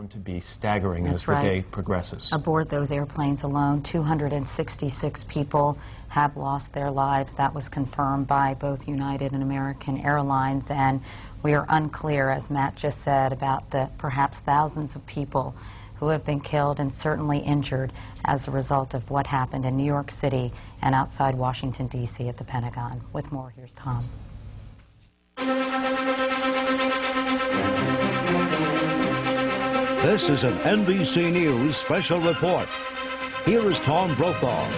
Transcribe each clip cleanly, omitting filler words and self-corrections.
bound to be staggering That's as the right. day progresses. Aboard those airplanes alone, 266 people have lost their lives. That was confirmed by both United and American Airlines, and we are unclear, as Matt just said, about the perhaps thousands of people who have been killed and certainly injured as a result of what happened in New York City and outside Washington, D.C. at the Pentagon. With more, here's Tom. This is an NBC News special report. Here is Tom Brokaw.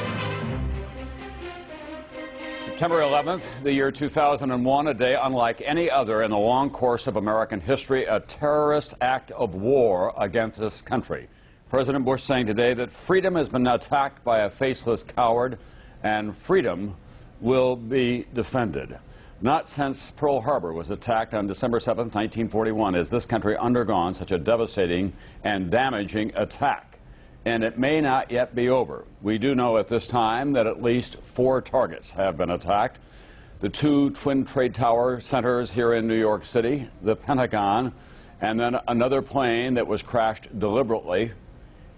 September 11th, the year 2001, a day unlike any other in the long course of American history, a terrorist act of war against this country. President Bush saying today that freedom has been attacked by a faceless coward, and freedom will be defended. Not since Pearl Harbor was attacked on December 7th, 1941, has this country undergone such a devastating and damaging attack. And it may not yet be over. We do know at this time that at least 4 targets have been attacked. The 2 Twin Trade Tower centers here in New York City, the Pentagon, and then another plane that was crashed deliberately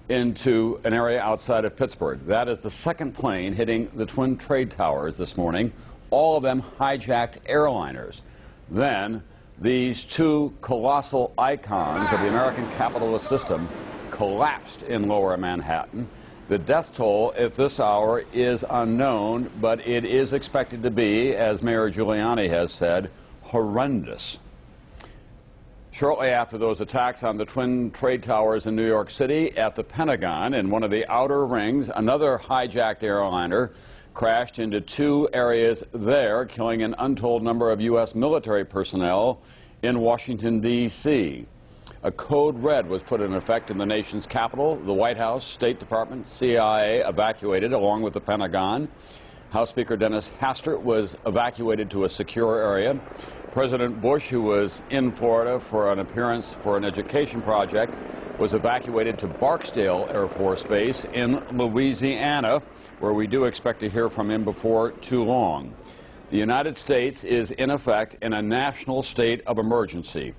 into an area outside of Pittsburgh. That is the second plane hitting the Twin Trade Towers this morning, all of them hijacked airliners. Then these 2 colossal icons of the American capitalist system collapsed in lower Manhattan. The death toll at this hour is unknown, but it is expected to be, as Mayor Giuliani has said, horrendous. Shortly after those attacks on the Twin Trade Towers in New York City, at the Pentagon, in one of the outer rings, another hijacked airliner crashed into 2 areas there, killing an untold number of U.S. military personnel in Washington, D.C. A code red was put in effect in the nation's capital. The White House, State Department, CIA evacuated along with the Pentagon. House Speaker Dennis Hastert was evacuated to a secure area. President Bush, who was in Florida for an appearance for an education project, was evacuated to Barksdale Air Force Base in Louisiana, where we do expect to hear from him before too long. The United States is in effect in a national state of emergency.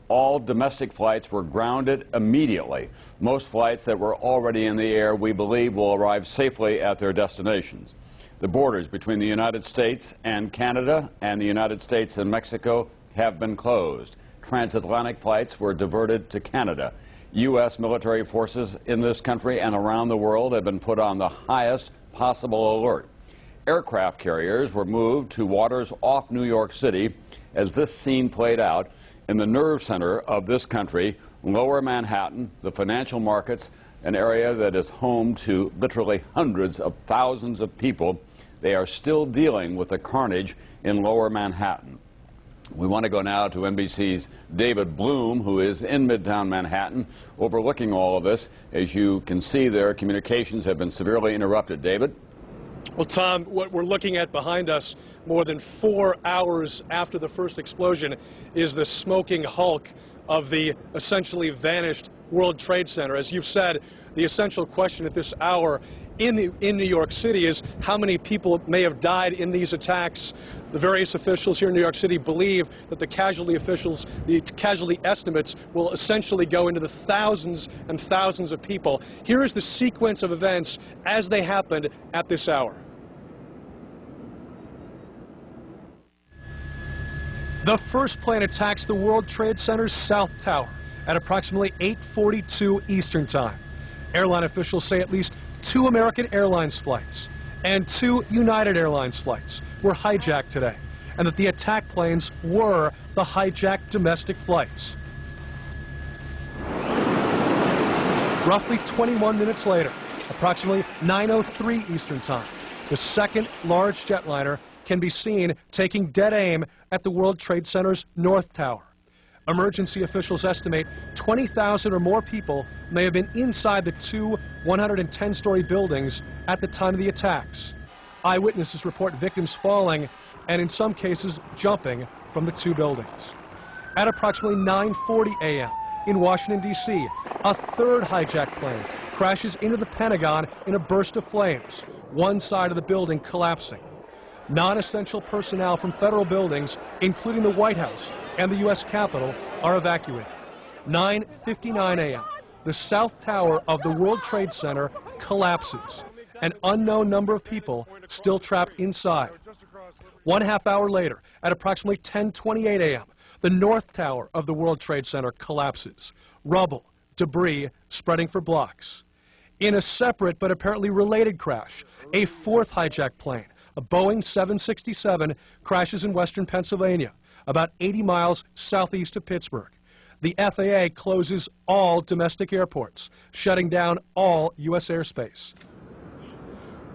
All domestic flights were grounded immediately. Most flights that were already in the air, we believe, will arrive safely at their destinations. The borders between the United States and Canada and the United States and Mexico have been closed. Transatlantic flights were diverted to Canada. U.S. military forces in this country and around the world have been put on the highest possible alert. Aircraft carriers were moved to waters off New York City as this scene played out in the nerve center of this country, lower Manhattan, the financial markets, an area that is home to literally hundreds of thousands of people. They are still dealing with the carnage in lower Manhattan. We want to go now to NBC's David Bloom, who is in Midtown Manhattan, overlooking all of this. As you can see there, communications have been severely interrupted. David? Well, Tom, what we're looking at behind us, more than 4 hours after the first explosion, is the smoking hulk of the essentially vanished World Trade Center. As you've said, the essential question at this hour in New York City is how many people may have died in these attacks. The various officials here in New York City believe that the casualty estimates will essentially go into the thousands and thousands of people. Here is the sequence of events as they happened at this hour. The first plane attacks the World Trade Center's South Tower at approximately 8:42 Eastern Time. Airline officials say at least 2 American Airlines flights and 2 United Airlines flights were hijacked today, and that the attack planes were the hijacked domestic flights. Roughly 21 minutes later, approximately 9:03 Eastern Time, the second large jetliner can be seen taking dead aim at the World Trade Center's North Tower. Emergency officials estimate 20,000 or more people may have been inside the 2 110-story buildings at the time of the attacks. Eyewitnesses report victims falling and in some cases jumping from the 2 buildings. At approximately 9:40 a.m. in Washington, D.C., a third hijacked plane crashes into the Pentagon in a burst of flames, one side of the building collapsing. Non-essential personnel from federal buildings, including the White House and the U.S. Capitol, are evacuated. 9:59 a.m., the South Tower of the World Trade Center collapses. An unknown number of people still trapped inside. 1/2 hour later, at approximately 10:28 a.m., the North Tower of the World Trade Center collapses. Rubble, debris spreading for blocks. In a separate but apparently related crash, a fourth hijacked plane, a Boeing 767, crashes in western Pennsylvania, about 80 miles southeast of Pittsburgh. The FAA closes all domestic airports, shutting down all U.S. airspace.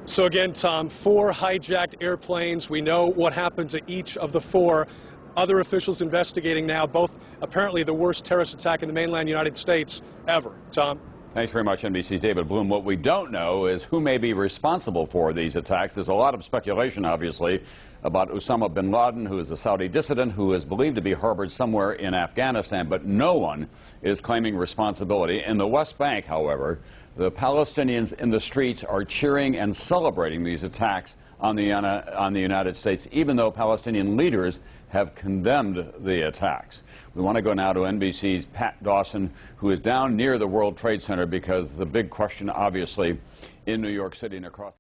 So again, Tom, 4 hijacked airplanes. We know what happened to each of the 4. Other officials investigating now, both apparently the worst terrorist attack in the mainland United States ever. Tom? Thanks very much, NBC's David Bloom. What we don't know is who may be responsible for these attacks. There's a lot of speculation, obviously, about Osama bin Laden, who is a Saudi dissident who is believed to be harbored somewhere in Afghanistan, but no one is claiming responsibility. In the West Bank, however, the Palestinians in the streets are cheering and celebrating these attacks on the United States, even though Palestinian leaders have condemned the attacks. We want to go now to NBC's Pat Dawson, who is down near the World Trade Center, because the big question, obviously, in New York City and across